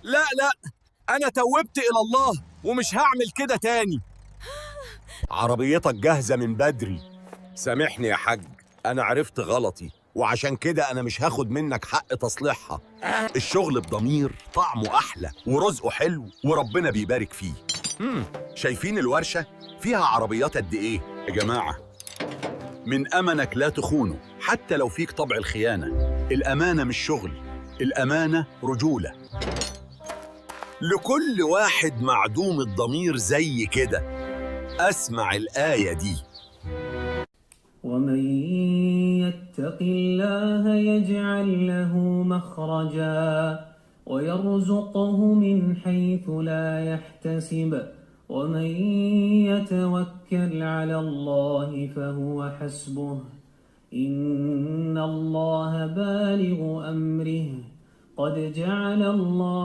لا لا، أنا توبت إلى الله ومش هعمل كده تاني. عربيتك جاهزة من بدري. سامحني يا حاج، أنا عرفت غلطي وعشان كده أنا مش هاخد منك حق تصليحها. الشغل بضمير طعمه أحلى ورزقه حلو وربنا بيبارك فيه. شايفين الورشة فيها عربيات قد إيه؟ يا جماعة، من أمنك لا تخونه حتى لو فيك طبع الخيانة. الأمانة مش شغل، الأمانة رجولة. لكل واحد معدوم الضمير زي كده أسمع الآية دي: ومن يتق الله يجعل له مخرجا ويرزقه من حيث لا يحتسب ومن يتوكل على الله فهو حسبه إن الله بالغ أمره قد جعل الله